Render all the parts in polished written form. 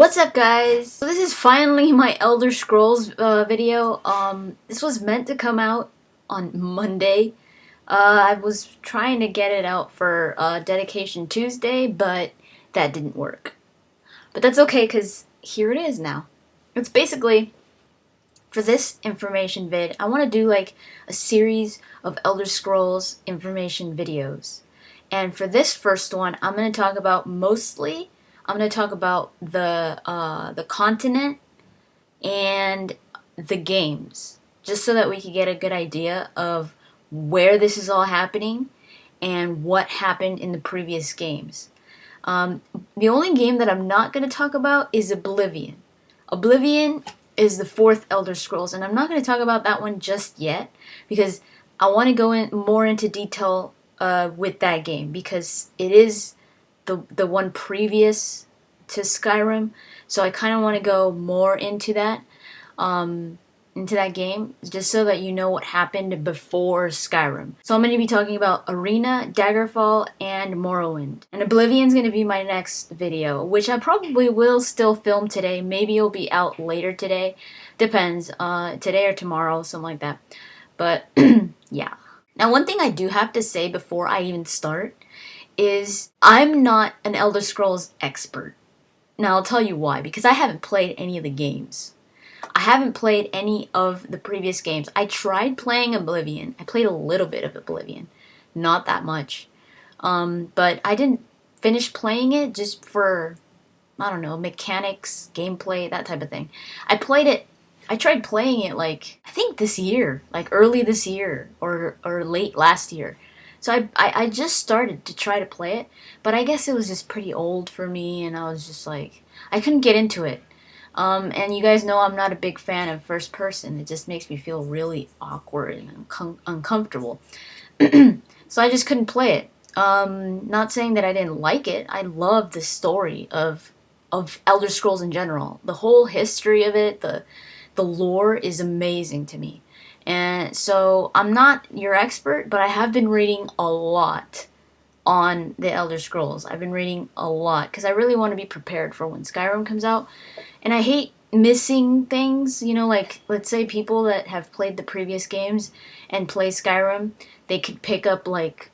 What's up, guys? So this is finally my Elder Scrolls video. This was meant to come out on Monday. I was trying to get it out for Dedication Tuesday, but that didn't work. But that's okay, because here it is now. It's basically, for this information vid, I want to do like a series of Elder Scrolls information videos. And for this first one, I'm going to talk about the continent and the games, just so that we can get a good idea of where this is all happening and what happened in the previous games. The only game that I'm not going to talk about is Oblivion. Oblivion is the fourth Elder Scrolls, and I'm not going to talk about that one just yet because I want to go in more into detail with that game, because it is the one previous to Skyrim, so I kind of want to go more into that game, just so that you know what happened before Skyrim. So I'm going to be talking about Arena, Daggerfall, and Morrowind. And Oblivion's going to be my next video, which I probably will still film today. Maybe it'll be out later today. Depends. Today or tomorrow, something like that. But, yeah. Now, one thing I do have to say before I even start is I'm not an Elder Scrolls expert. Now, I'll tell you why. Because I haven't played any of the games. I haven't played any of the previous games. I tried playing Oblivion. I played a little bit of Oblivion. Not that much. But I didn't finish playing it just for, I don't know, mechanics, gameplay, that type of thing. I tried playing it, like, I think this year. Like, early this year. Or late last year. So I just started to try to play it. But I guess it was just pretty old for me. And I was just like, I couldn't get into it. And you guys know I'm not a big fan of first person. It just makes me feel really awkward and uncomfortable. So I just couldn't play it. Not saying that I didn't like it. I love the story of Elder Scrolls in general. The whole history of it, the lore is amazing to me. And so I'm not your expert, but I have been reading a lot on the Elder Scrolls. I've been reading a lot because I really want to be prepared for when Skyrim comes out. And I hate missing things, you know, like, let's say people that have played the previous games and play Skyrim, they could pick up, like,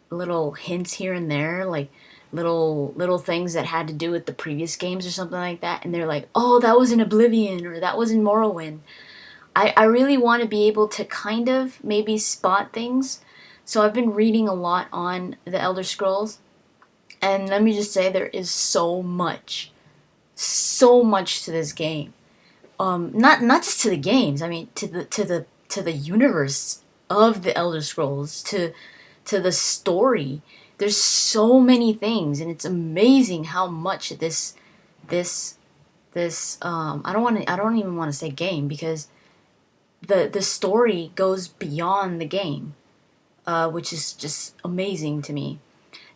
little hints here and there, like, little things that had to do with the previous games or something like that, and they're like, oh, that was in Oblivion, or that was in Morrowind. I really want to be able to kind of maybe spot things, so I've been reading a lot on the Elder Scrolls, and let me just say, there is so much to this game. Not just to the games. I mean, to the universe of the Elder Scrolls, to the story. There's so many things, and it's amazing how much this I don't even want to say game, because the story goes beyond the game, which is just amazing to me.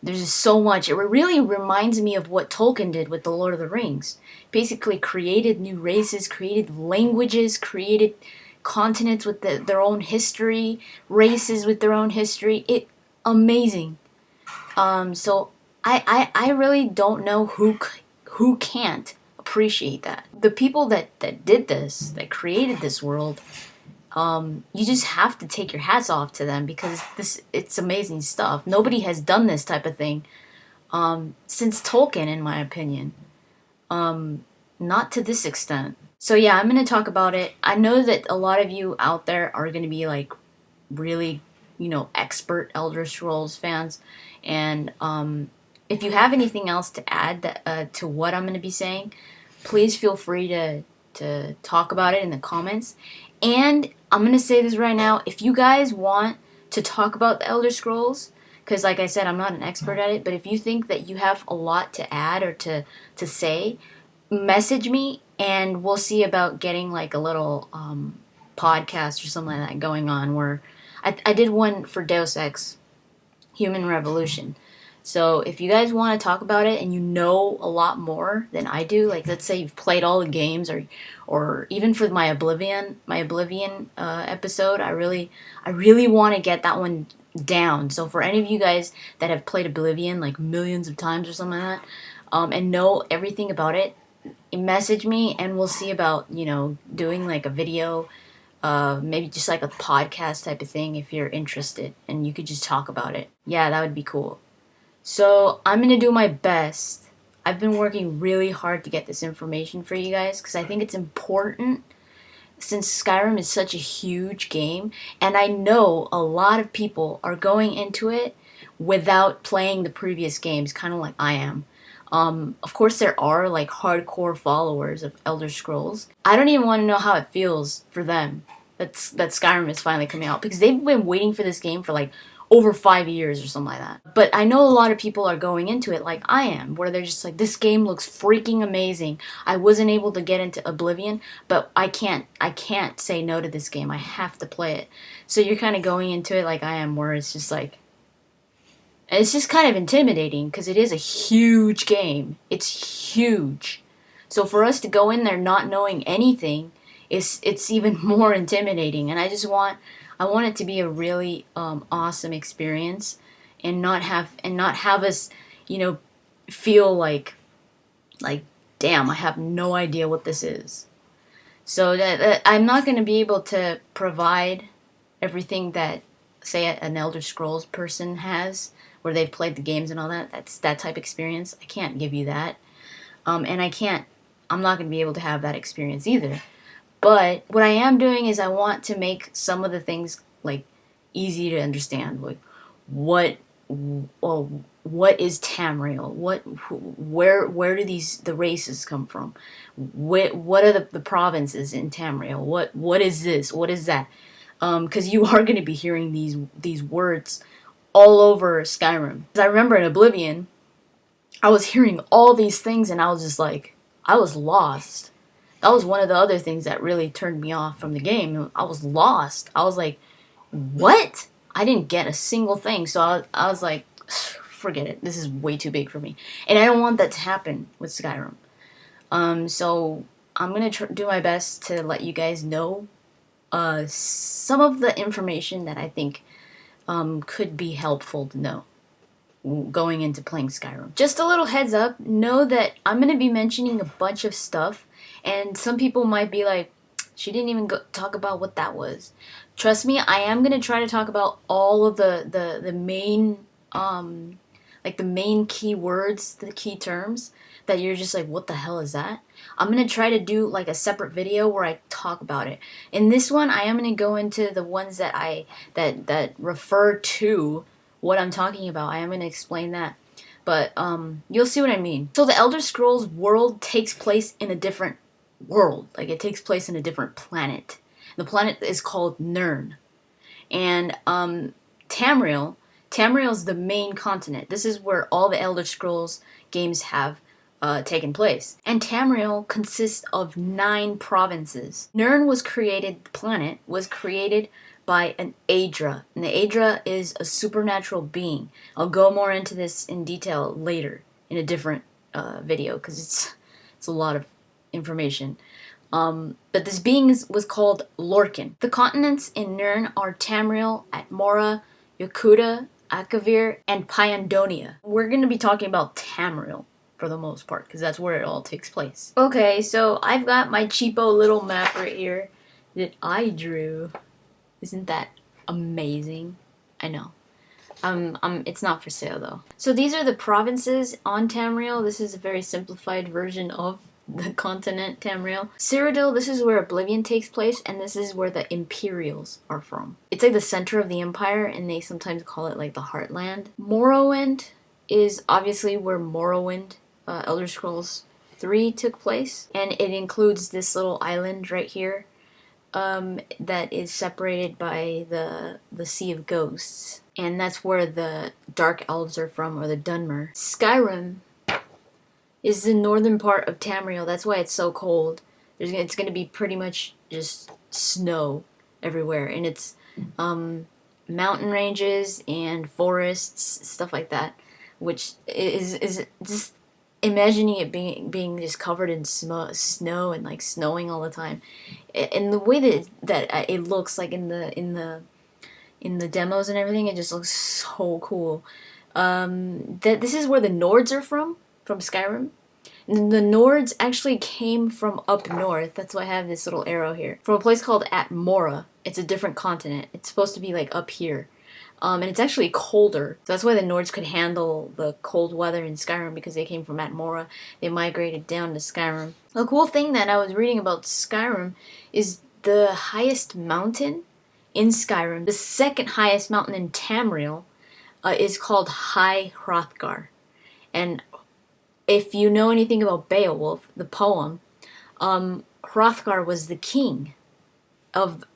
There's just so much. It really reminds me of what Tolkien did with The Lord of the Rings. Basically created new races, created languages, created continents with their own history, races with their own history. Amazing. So I really don't know who can't appreciate that. The people that did this, that created this world, you just have to take your hats off to them, because it's amazing stuff. Nobody has done this type of thing since Tolkien, in my opinion. Not to this extent. So yeah, I'm going to talk about it. I know that a lot of you out there are going to be like really, expert Elder Scrolls fans. And if you have anything else to add to what I'm going to be saying, please feel free to talk about it in the comments. And I'm going to say this right now, if you guys want to talk about the Elder Scrolls, because like I said, I'm not an expert at it, but if you think that you have a lot to add or to say, message me, and we'll see about getting like a little podcast or something like that going on, where I did one for Deus Ex Human Revolution. So if you guys want to talk about it and you know a lot more than I do, like let's say you've played all the games, or even for my Oblivion episode, I really want to get that one down. So for any of you guys that have played Oblivion like millions of times or something like that, and know everything about it, message me and we'll see about, you know, doing like a video, maybe just like a podcast type of thing if you're interested and you could just talk about it. Yeah, that would be cool. So I'm gonna do my best. I've been working really hard to get this information for you guys because I think it's important since Skyrim is such a huge game, and I know a lot of people are going into it without playing the previous games, kind of like I am. Of course, there are like hardcore followers of Elder Scrolls. I don't even want to know how it feels for them that Skyrim is finally coming out because they've been waiting for this game for like over 5 years or something like that. But I know a lot of people are going into it like I am, where they're just like, this game looks freaking amazing. I wasn't able to get into Oblivion, but I can't say no to this game. I have to play it. So you're kind of going into it like I am, where it's just like, it's just kind of intimidating because it is a huge game. It's huge. So for us to go in there not knowing anything, it's even more intimidating. And I want it to be a really awesome experience, and not have us, you know, feel like damn, I have no idea what this is. So that I'm not going to be able to provide everything that, say, an Elder Scrolls person has, where they've played the games and all that. That's that type of experience. I can't give you that. And I'm not going to be able to have that experience either. But what I am doing is I want to make some of the things like easy to understand. Like what is Tamriel? Where do the races come from? What are the provinces in Tamriel? What is this? What is that? Because you are going to be hearing these words all over Skyrim. 'Cause I remember in Oblivion, I was hearing all these things and I was just like, I was lost. That was one of the other things that really turned me off from the game. I was lost. I was like, what? I didn't get a single thing. So I was like, forget it. This is way too big for me. And I don't want that to happen with Skyrim. So I'm going to do my best to let you guys know some of the information that I think could be helpful to know going into playing Skyrim. Just a little heads up, know that I'm going to be mentioning a bunch of stuff, and some people might be like, she didn't even talk about what that was. Trust me, I am going to try to talk about all of the main, like the main keywords, the key terms, that you're just like, what the hell is that? I'm going to try to do like a separate video where I talk about it. In this one, I am going to go into the ones that that refer to what I'm talking about. I am going to explain that. But you'll see what I mean. So the Elder Scrolls world takes place in a different world. Like it takes place in a different planet. The planet is called Nirn. And Tamriel is the main continent. This is where all the Elder Scrolls games have taken place. And Tamriel consists of 9 provinces. Nirn the planet was created by an Aedra. And the Aedra is a supernatural being. I'll go more into this in detail later in a different video because it's a lot of information. But this being was called Lorcan. The continents in Nirn are Tamriel, Atmora, Yakuta, Akavir, and Pyandonia. We're going to be talking about Tamriel for the most part because that's where it all takes place. Okay, so I've got my cheapo little map right here that I drew. Isn't that amazing? I know. It's not for sale though. So these are the provinces on Tamriel. This is a very simplified version of the continent Tamriel. Cyrodiil, this is where Oblivion takes place, and this is where the Imperials are from. It's like the center of the empire, and they sometimes call it like the Heartland. Morrowind is obviously where Morrowind, Elder Scrolls 3 took place, and it includes this little island right here that is separated by the Sea of Ghosts, and that's where the Dark Elves are from, or the Dunmer. Skyrim is the northern part of Tamriel. That's why it's so cold. It's going to be pretty much just snow everywhere, and it's mountain ranges and forests, stuff like that, which is just imagining it being just covered in snow and like snowing all the time, and the way that it looks like in the demos and everything, it just looks so cool. That this is where the Nords are from from Skyrim. The Nords actually came from up north. That's why I have this little arrow here. From a place called Atmora. It's a different continent. It's supposed to be like up here. And it's actually colder. So that's why the Nords could handle the cold weather in Skyrim, because they came from Atmora. They migrated down to Skyrim. A cool thing that I was reading about Skyrim is the highest mountain in Skyrim, the second highest mountain in Tamriel, is called High Hrothgar. And if you know anything about Beowulf, the poem, Hrothgar was the king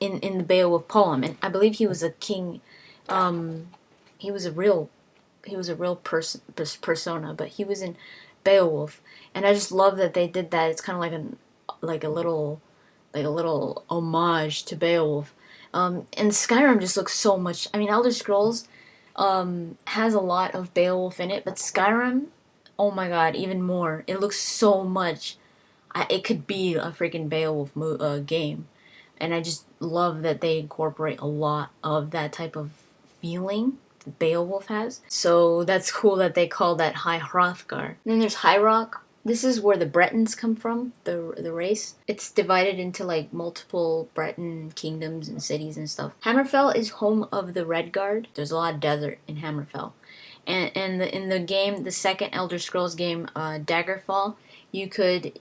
in the Beowulf poem, and I believe he was a king. He was a real persona, but he was in Beowulf, and I just love that they did that. It's kind of like a little homage to Beowulf. And Skyrim just looks so much. I mean, Elder Scrolls has a lot of Beowulf in it, but Skyrim, oh my god, even more. It looks so much. It could be a freaking Beowulf game. And I just love that they incorporate a lot of that type of feeling that Beowulf has. So that's cool that they call that High Hrothgar. And then there's High Rock. This is where the Bretons come from, the race. It's divided into like multiple Breton kingdoms and cities and stuff. Hammerfell is home of the Redguard. There's a lot of desert in Hammerfell. And in the game, the second Elder Scrolls game, Daggerfall, you could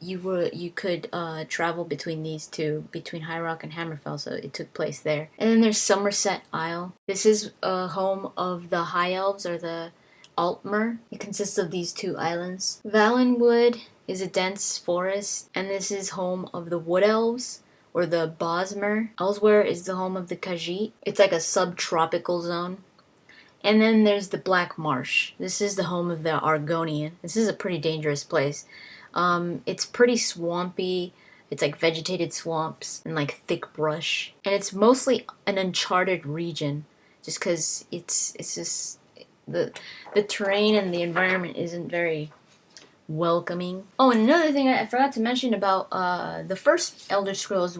travel between these two, between High Rock and Hammerfell, so it took place there. And then there's Somerset Isle. This is home of the High Elves, or the Altmer. It consists of these two islands. Valenwood is a dense forest, and this is home of the Wood Elves, or the Bosmer. Elsewhere is the home of the Khajiit. It's like a subtropical zone. And then there's the Black Marsh. This is the home of the Argonian. This is a pretty dangerous place. It's pretty swampy. It's like vegetated swamps and like thick brush. And it's mostly an uncharted region, just because it's just the terrain and the environment isn't very welcoming. Oh, and another thing I forgot to mention about the first Elder Scrolls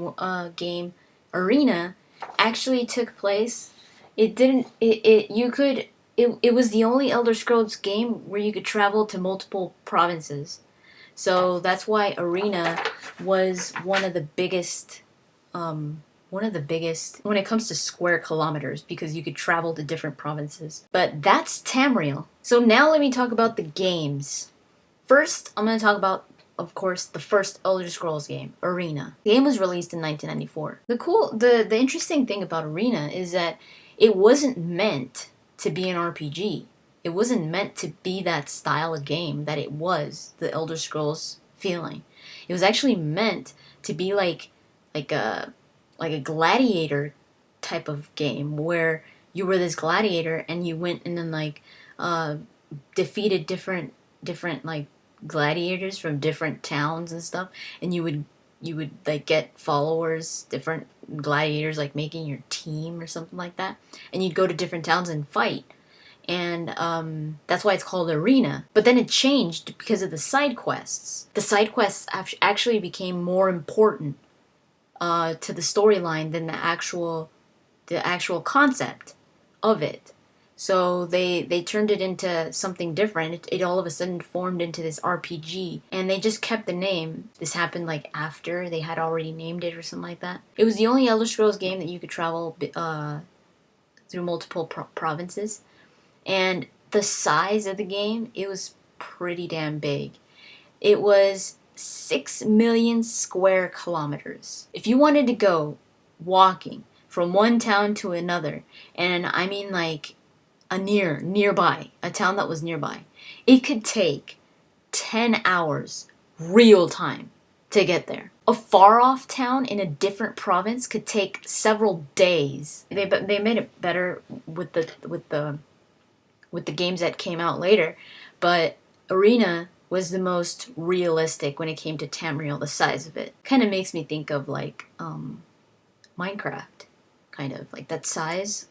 game, Arena, actually took place. It was the only Elder Scrolls game where you could travel to multiple provinces. So that's why Arena was one of the biggest when it comes to square kilometers, because you could travel to different provinces. But that's Tamriel. So now let me talk about the games. First, I'm going to talk about, of course, the first Elder Scrolls game, Arena. The game was released in 1994. The interesting thing about Arena is that it wasn't meant to be an RPG. It wasn't meant to be that style of game that it was, the Elder Scrolls feeling. It was actually meant to be like a gladiator type of game, where you were this gladiator and you went and then defeated different like gladiators from different towns and stuff, and you would like get followers, different gladiators, like making your team or something like that, and you'd go to different towns and fight. And that's why it's called Arena. But then it changed because of the side quests. The side quests actually became more important to the storyline than the actual concept of it. So they turned it into something different. It all of a sudden formed into this RPG, and they just kept the name. This happened like after they had already named it or something like that. It was the only Elder Scrolls game that you could travel through multiple provinces. And the size of the game, it was pretty damn big. It was 6 million square kilometers. If you wanted to go walking from one town to another, and I mean like a town that was nearby, it could take 10 hours real time to get there. A far off town in a different province could take several days. They made it better with the games that came out later, but Arena was the most realistic when it came to Tamriel, the size of it. Kind of makes me think of like Minecraft, kind of like that size,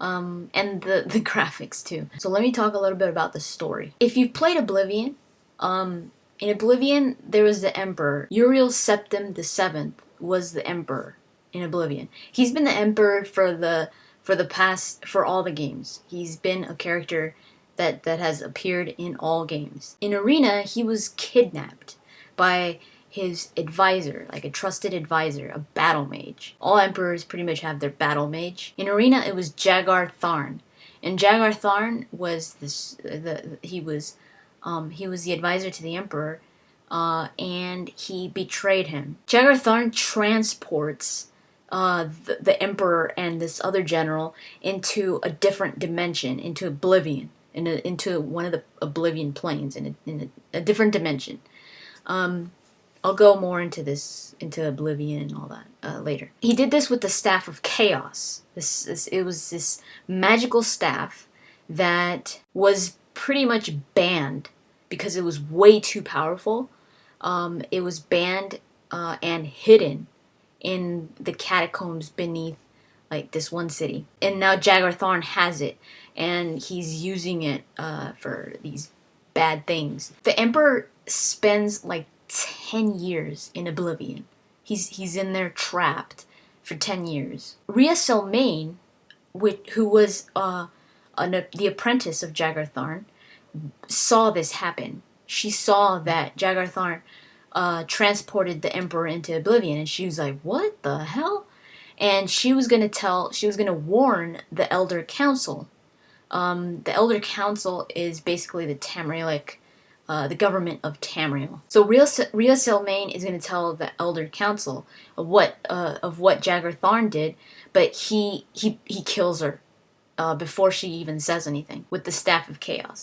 and the graphics too. So let me talk a little bit about the story. If you've played Oblivion, in Oblivion there was the Emperor. Uriel Septim VII was the Emperor in Oblivion. He's been the Emperor for all the games. He's been a character that has appeared in all games. In Arena, he was kidnapped by his advisor, like a trusted advisor, a battle mage. All emperors pretty much have their battle mage. In Arena, it was Jagar Tharn, and Jagar Tharn was he was the advisor to the emperor, and he betrayed him. Jagar Tharn transports the emperor and this other general into a different dimension, into Oblivion, into one of the Oblivion planes, in a different dimension. I'll go more into Oblivion and all that later. He did this with the Staff of Chaos. It was this magical staff that was pretty much banned because it was way too powerful. It was banned and hidden in the catacombs beneath like this one city. And now Jagar Tharn has it, and he's using it for these bad things. The Emperor spends like 10 years in Oblivion. He's in there trapped for 10 years. Rhea Selmain, who was the apprentice of Jagar Tharn, saw this happen. She saw that Jagar Tharn transported the Emperor into Oblivion, and she was like, what the hell? And she was going to warn the Elder Council. The Elder Council is basically the Tamrielic, the government of Tamriel. So Rhea Selmain is going to tell the Elder Council of what Jagar Tharn did, but he kills her before she even says anything with the Staff of Chaos.